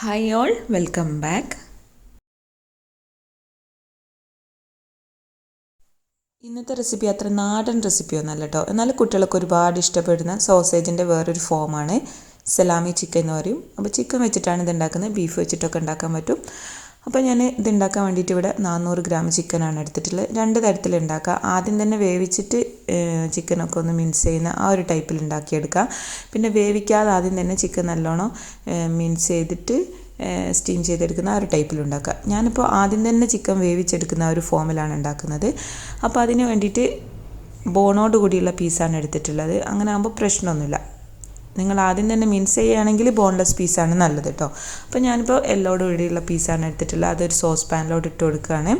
Hi all, welcome back. ഇന്നത്തെ recipe അത്ര നാടൻ റെസിപ്പിയൊന്നുമല്ല കേട്ടോ. എന്നാൽ കുട്ടികൾക്ക് ഒരുപാട് ഇഷ്ടപ്പെടുന്ന സോസേജിൻ്റെ വേറൊരു ഫോമാണ് സലാമി ചിക്കൻ എന്ന് പറയും. അപ്പോൾ ചിക്കൻ വെച്ചിട്ടാണ് ഇത് ഉണ്ടാക്കുന്നത്. ബീഫ് വെച്ചിട്ടൊക്കെ ഉണ്ടാക്കാൻ പറ്റും. അപ്പോൾ ഞാൻ ഇത് ഉണ്ടാക്കാൻ വേണ്ടിയിട്ട് ഇവിടെ 400 ഗ്രാം ചിക്കനാണ് എടുത്തിട്ടുള്ളത്. രണ്ട് തരത്തിൽ ഉണ്ടാക്കുക. ആദ്യം തന്നെ വേവിച്ചിട്ട് ചിക്കനൊക്കെ ഒന്ന് മിൻസ് ചെയ്യുന്ന ആ ഒരു ടൈപ്പിൽ ഉണ്ടാക്കിയെടുക്കുക. പിന്നെ വേവിക്കാതെ ആദ്യം തന്നെ ചിക്കൻ നല്ലോണം മിൻസ് ചെയ്തിട്ട് സ്റ്റീം ചെയ്തെടുക്കുന്ന ആ ഒരു ടൈപ്പിലുണ്ടാക്കുക. ഞാനിപ്പോൾ ആദ്യം തന്നെ ചിക്കൻ വേവിച്ചെടുക്കുന്ന ആ ഒരു ഫോമിലാണ് ഉണ്ടാക്കുന്നത്. അപ്പോൾ അതിന് വേണ്ടിയിട്ട് ബോണോട് കൂടിയുള്ള പീസാണ് എടുത്തിട്ടുള്ളത്. അങ്ങനെ ആകുമ്പോൾ പ്രശ്നമൊന്നുമില്ല. നിങ്ങൾ ആദ്യം തന്നെ മിൻസ് ചെയ്യുകയാണെങ്കിൽ ബോൺലെസ് പീസാണ് നല്ലത് കേട്ടോ. അപ്പോൾ ഞാനിപ്പോൾ എല്ലോട് കൂടിയുള്ള പീസാണ് എടുത്തിട്ടുള്ളത്. അതൊരു സോസ് പാനിലോട്ട് ഇട്ട് കൊടുക്കുകയാണ്.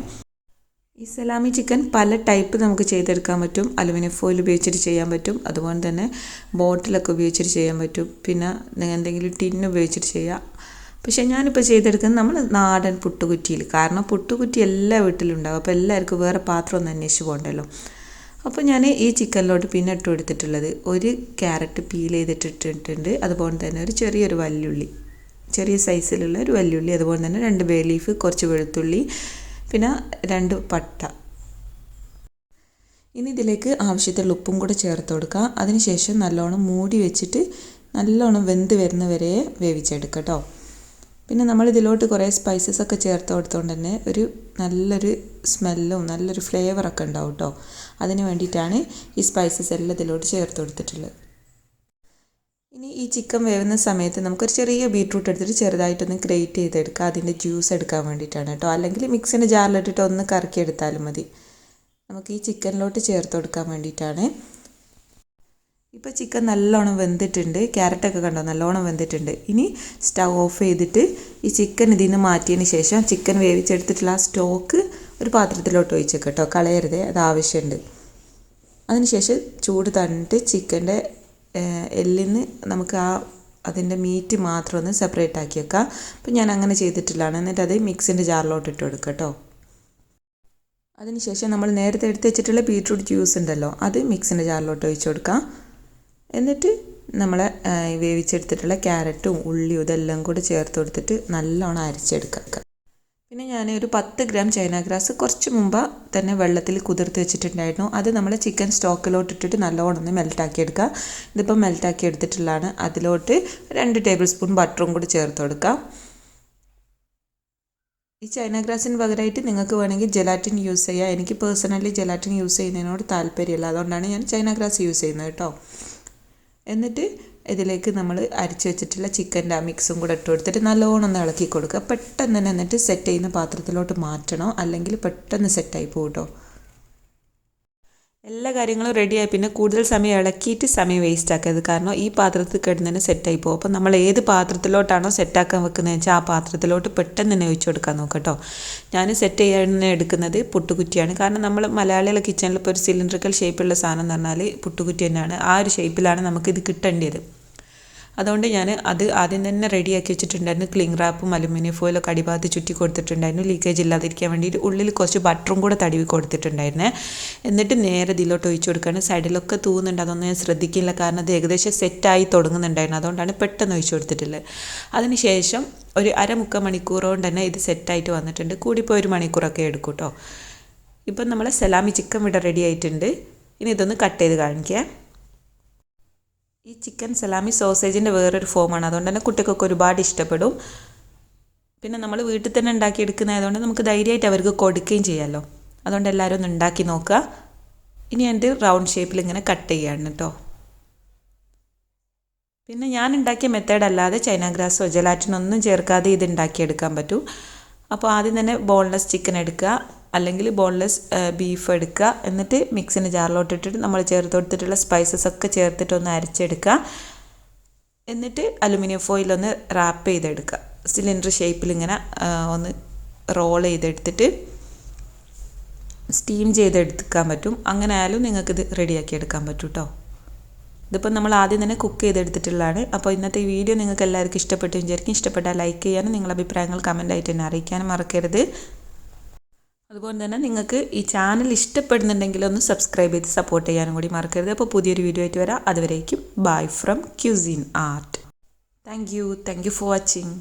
ഈ സലാമി ചിക്കൻ പല ടൈപ്പ് നമുക്ക് ചെയ്തെടുക്കാൻ പറ്റും. അലുമിനിയം ഫോയിൽ ഉപയോഗിച്ചിട്ട് ചെയ്യാൻ പറ്റും. അതുപോലെ തന്നെ ബോട്ടിലൊക്കെ ഉപയോഗിച്ചിട്ട് ചെയ്യാൻ പറ്റും. പിന്നെ എന്തെങ്കിലും ടിന്ന് ഉപയോഗിച്ചിട്ട് ചെയ്യാം. പക്ഷേ ഞാനിപ്പോൾ ചെയ്തെടുക്കുന്നത് നമ്മൾ നാടൻ പുട്ടുകുറ്റിയിൽ. കാരണം പുട്ടുകുറ്റി എല്ലാ വീട്ടിലും ഉണ്ടാകും. അപ്പോൾ എല്ലാവർക്കും വേറെ പാത്രമൊന്നും അന്വേഷിച്ച് പോകണ്ടല്ലോ. അപ്പോൾ ഞാൻ ഈ ചിക്കനിലോട്ട് പിന്നെ ഇട്ട് കൊടുത്തിട്ടുള്ളത് ഒരു ക്യാരറ്റ് പീൽ ചെയ്തിട്ടിട്ടുണ്ട്. അതുപോലെ തന്നെ ഒരു ചെറിയൊരു വല്യുള്ളി, ചെറിയ സൈസിലുള്ള ഒരു വല്യുള്ളി, അതുപോലെ തന്നെ 2 ബേ ലീഫ്, കുറച്ച് വെളുത്തുള്ളി, പിന്നെ 2 പട്ട. ഇനി ഇതിലേക്ക് ആവശ്യത്തിലുള്ള ഉപ്പും കൂടെ ചേർത്ത് കൊടുക്കുക. അതിനുശേഷം നല്ലോണം മൂടി വെച്ചിട്ട് നല്ലോണം വെന്ത് വരുന്ന വരെ വേവിച്ചെടുക്കുക കേട്ടോ. പിന്നെ നമ്മൾ ഇതിലോട്ട് കുറേ സ്പൈസസ് ഒക്കെ ചേർത്ത് കൊടുത്തുകൊണ്ട് തന്നെ ഒരു നല്ലൊരു സ്മെല്ലും നല്ലൊരു ഫ്ലേവറൊക്കെ ഉണ്ടാവും കേട്ടോ. അതിന് വേണ്ടിയിട്ടാണ് ഈ സ്പൈസസ് എല്ലാം ഇതിലോട്ട് ചേർത്ത് കൊടുത്തിട്ടുള്ളത്. ഇനി ഈ ചിക്കൻ വേവുന്ന സമയത്ത് നമുക്കൊരു ചെറിയ ബീട്രൂട്ട് എടുത്തിട്ട് ചെറുതായിട്ടൊന്ന് ഗ്രേറ്റ് ചെയ്തെടുക്കുക. അതിൻ്റെ ജ്യൂസ് എടുക്കാൻ വേണ്ടിയിട്ടാണ് കേട്ടോ. അല്ലെങ്കിൽ മിക്സിൻ്റെ ജാറിലിട്ടിട്ട് ഒന്ന് കറക്കിയെടുത്താലും മതി. നമുക്ക് ഈ ചിക്കനിലോട്ട് ചേർത്ത് കൊടുക്കാൻ വേണ്ടിയിട്ടാണ്. ഇപ്പോൾ ചിക്കൻ നല്ലോണം വെന്തിട്ടുണ്ട്. ക്യാരറ്റൊക്കെ കണ്ടോ നല്ലോണം വെന്തിട്ടുണ്ട്. ഇനി സ്റ്റവ് ഓഫ് ചെയ്തിട്ട് ഈ ചിക്കൻ ഇതിൽ നിന്ന് മാറ്റിയതിന് ശേഷം ചിക്കൻ വേവിച്ചെടുത്തിട്ടുള്ള ആ സ്റ്റോക്ക് ഒരു പാത്രത്തിലോട്ട് ഒഴിച്ചേക്ക് കേട്ടോ. കളയരുതേ, അത് ആവശ്യമുണ്ട്. അതിനുശേഷം ചൂട് തണിട്ട് ചിക്കൻ്റെ എല്ലിൽ നിന്ന് നമുക്ക് അതിൻ്റെ മീറ്റ് മാത്രം ഒന്ന് സെപ്പറേറ്റ് ആക്കി വെക്കാം. അപ്പോൾ ഞാൻ അങ്ങനെ ചെയ്തിട്ടുള്ളതാണ്. എന്നിട്ട് അത് മിക്സിൻ്റെ ജാറിലോട്ട് ഇട്ട് കൊടുക്കുക കേട്ടോ. അതിനുശേഷം നമ്മൾ നേരത്തെ എടുത്ത് വെച്ചിട്ടുള്ള ബീട്രൂട്ട് ജ്യൂസ് ഉണ്ടല്ലോ, അത് മിക്സിൻ്റെ ജാറിലോട്ട് ഒഴിച്ച് കൊടുക്കാം. എന്നിട്ട് നമ്മൾ വേവിച്ചെടുത്തിട്ടുള്ള ക്യാരറ്റും ഉള്ളിയും ഇതെല്ലാം കൂടി ചേർത്ത് കൊടുത്തിട്ട് നല്ലോണം അരച്ചെടുക്കുക. പിന്നെ ഞാൻ ഒരു 10 ഗ്രാം ചൈന ഗ്രാസ് കുറച്ച് മുമ്പ് തന്നെ വെള്ളത്തിൽ കുതിർത്ത് വെച്ചിട്ടുണ്ടായിരുന്നു. അത് നമ്മൾ ചിക്കൻ സ്റ്റോക്കിലോട്ട് ഇട്ടിട്ട് നല്ലോണം ഒന്ന് മെൽറ്റാക്കി എടുക്കുക. ഇതിപ്പോൾ മെൽറ്റാക്കി എടുത്തിട്ടുള്ളതാണ്. അതിലോട്ട് 2 ടേബിൾ സ്പൂൺ ബട്ടറും കൂടി ചേർത്ത് കൊടുക്കുക. ഈ ചൈന ഗ്രാസിന് പകരമായിട്ട് നിങ്ങൾക്ക് വേണമെങ്കിൽ ജെലാറ്റിൻ യൂസ് ചെയ്യുക. എനിക്ക് പേഴ്സണലി ജെലാറ്റിൻ യൂസ് ചെയ്യുന്നതിനോട് താല്പര്യമില്ല. അതുകൊണ്ടാണ് ഞാൻ ചൈന ഗ്രാസ് യൂസ് ചെയ്യുന്നത് കേട്ടോ. എന്നിട്ട് ഇതിലേക്ക് നമ്മൾ അരിച്ച് വെച്ചിട്ടുള്ള ചിക്കൻ്റെ ആ മിക്സും കൂടെ ഇട്ട് കൊടുത്തിട്ട് നല്ലോണം ഒന്ന് ഇളക്കി കൊടുക്കുക. പെട്ടെന്ന് തന്നെ എന്നിട്ട് സെറ്റ് ചെയ്യുന്ന പാത്രത്തിലോട്ട് മാറ്റണം, അല്ലെങ്കിൽ പെട്ടെന്ന് സെറ്റായി പോകും കേട്ടോ. എല്ലാ കാര്യങ്ങളും റെഡിയായി പിന്നെ കൂടുതൽ സമയം ഇളക്കിയിട്ട് സമയം വേസ്റ്റ് ആക്കരുത്. കാരണം ഈ പാത്രത്തിൽ കിടന്നതിന് സെറ്റായി പോകും. അപ്പോൾ നമ്മൾ ഏത് പാത്രത്തിലോട്ടാണോ സെറ്റാക്കാൻ വെക്കുന്നത് വെച്ചാൽ ആ പാത്രത്തിലോട്ട് പെട്ടെന്ന് തന്നെ ഒഴിച്ചു കൊടുക്കാൻ നോക്കാം കേട്ടോ. ഞാൻ സെറ്റ് ചെയ്യാൻ എടുക്കുന്നത് പുട്ടുകുറ്റിയാണ്. കാരണം നമ്മൾ മലയാളികളുടെ കിച്ചണിൽ ഇപ്പോൾ ഒരു സിലിണ്ടറിക്കൽ ഷേപ്പുള്ള സാധനം എന്ന് പറഞ്ഞാൽ പുട്ടുകുറ്റി തന്നെയാണ്. ആ ഒരു ഷേപ്പിലാണ് നമുക്കിത് കിട്ടേണ്ടത്. അതുകൊണ്ട് ഞാൻ അത് ആദ്യം തന്നെ റെഡിയാക്കി വെച്ചിട്ടുണ്ടായിരുന്നു. ക്ലിംഗ് റാപ്പും അലുമിനിയം ഫോയിലൊക്കെ അടിഭാഗത്ത് ചുറ്റി കൊടുത്തിട്ടുണ്ടായിരുന്നു, ലീക്കേജ് ഇല്ലാതിരിക്കാൻ വേണ്ടിയിട്ട്. ഉള്ളിൽ കുറച്ച് ബട്ടറും കൂടെ തടവി കൊടുത്തിട്ടുണ്ടായിരുന്നേ. എന്നിട്ട് നേരെ ഇതിലോട്ട് ഒഴിച്ചു കൊടുക്കുകയാണ്. സൈഡിലൊക്കെ തൂവുന്നുണ്ട്, അതൊന്നും ഞാൻ ശ്രദ്ധിക്കില്ല. കാരണം അത് ഏകദേശം സെറ്റായി തുടങ്ങുന്നുണ്ടായിരുന്നു. അതുകൊണ്ടാണ് പെട്ടെന്ന് ഒഴിച്ചു കൊടുത്തിട്ടുള്ളത്. അതിനുശേഷം ഒരു 1/2 മണിക്കൂർ കൊണ്ട് തന്നെ ഇത് സെറ്റായിട്ട് വന്നിട്ടുണ്ട്. കൂടിപ്പോൾ 1 മണിക്കൂറൊക്കെ എടുക്കും കേട്ടോ. ഇപ്പം നമ്മളെ സലാമി ചിക്കൻ ഇവിടെ റെഡി ആയിട്ടുണ്ട്. ഇനി ഇതൊന്ന് കട്ട് ചെയ്ത് കാണിക്കാം. ഈ ചിക്കൻ സലാമി സോസേജിൻ്റെ വേറൊരു ഫോമാണ്. അതുകൊണ്ട് തന്നെ കുട്ടികൾക്കൊക്കെ ഒരുപാട് ഇഷ്ടപ്പെടും. പിന്നെ നമ്മൾ വീട്ടിൽ തന്നെ ഉണ്ടാക്കിയെടുക്കുന്നതായതുകൊണ്ട് നമുക്ക് ധൈര്യമായിട്ട് അവർക്ക് കൊടുക്കുകയും ചെയ്യാമല്ലോ. അതുകൊണ്ട് എല്ലാവരും ഒന്ന് ഉണ്ടാക്കി നോക്കുക. ഇനി എൻ്റെ റൗണ്ട് ഷേപ്പിൽ ഇങ്ങനെ കട്ട് ചെയ്യാണ് കേട്ടോ. പിന്നെ ഞാൻ ഉണ്ടാക്കിയ മെത്തേഡ് അല്ലാതെ ചൈന ഗ്രാസോ ജെലാറ്റിനൊന്നും ചേർക്കാതെ ഇത് ഉണ്ടാക്കിയെടുക്കാൻ പറ്റും. അപ്പോൾ ആദ്യം തന്നെ ബോൺലെസ് ചിക്കൻ എടുക്കുക, അല്ലെങ്കിൽ ബോൺലെസ് ബീഫ് എടുക്കുക. എന്നിട്ട് മിക്സിൻ്റെ ജാറിലോട്ട് ഇട്ടിട്ട് നമ്മൾ ചേർത്ത് കൊടുത്തിട്ടുള്ള സ്പൈസസ് ഒക്കെ ചേർത്തിട്ട് ഒന്ന് അരച്ചെടുക്കുക. എന്നിട്ട് അലുമിനിയം ഫോയിലൊന്ന് റാപ്പ് ചെയ്തെടുക്കുക. സിലിണ്ടർ ഷേപ്പിൽ ഇങ്ങനെ ഒന്ന് റോൾ ചെയ്തെടുത്തിട്ട് സ്റ്റീം ചെയ്തെടുക്കാൻ പറ്റും. അങ്ങനെ ആയാലും നിങ്ങൾക്കിത് റെഡിയാക്കി എടുക്കാൻ പറ്റും കേട്ടോ. ഇതിപ്പോൾ നമ്മൾ ആദ്യം തന്നെ കുക്ക് ചെയ്തെടുത്തിട്ടുള്ളതാണ്. അപ്പോൾ ഇന്നത്തെ ഈ വീഡിയോ നിങ്ങൾക്ക് എല്ലാവർക്കും ഇഷ്ടപ്പെട്ടു വിചാരിക്കും. ഇഷ്ടപ്പെട്ടാൽ ലൈക്ക് ചെയ്യാനും നിങ്ങളുടെ അഭിപ്രായങ്ങൾ കമൻറ്റായിട്ട് തന്നെ അറിയിക്കാനും മറക്കരുത്. അതുപോലെ തന്നെ നിങ്ങൾക്ക് ഈ ചാനൽ ഇഷ്ടപ്പെടുന്നുണ്ടെങ്കിൽ ഒന്ന് സബ്സ്ക്രൈബ് ചെയ്ത് സപ്പോർട്ട് ചെയ്യാനും കൂടി മറക്കരുത്. അപ്പോൾ പുതിയൊരു വീഡിയോ ആയിട്ട് വരാം. അതുവരേക്കും bye from cuisine art. Thank you for watching.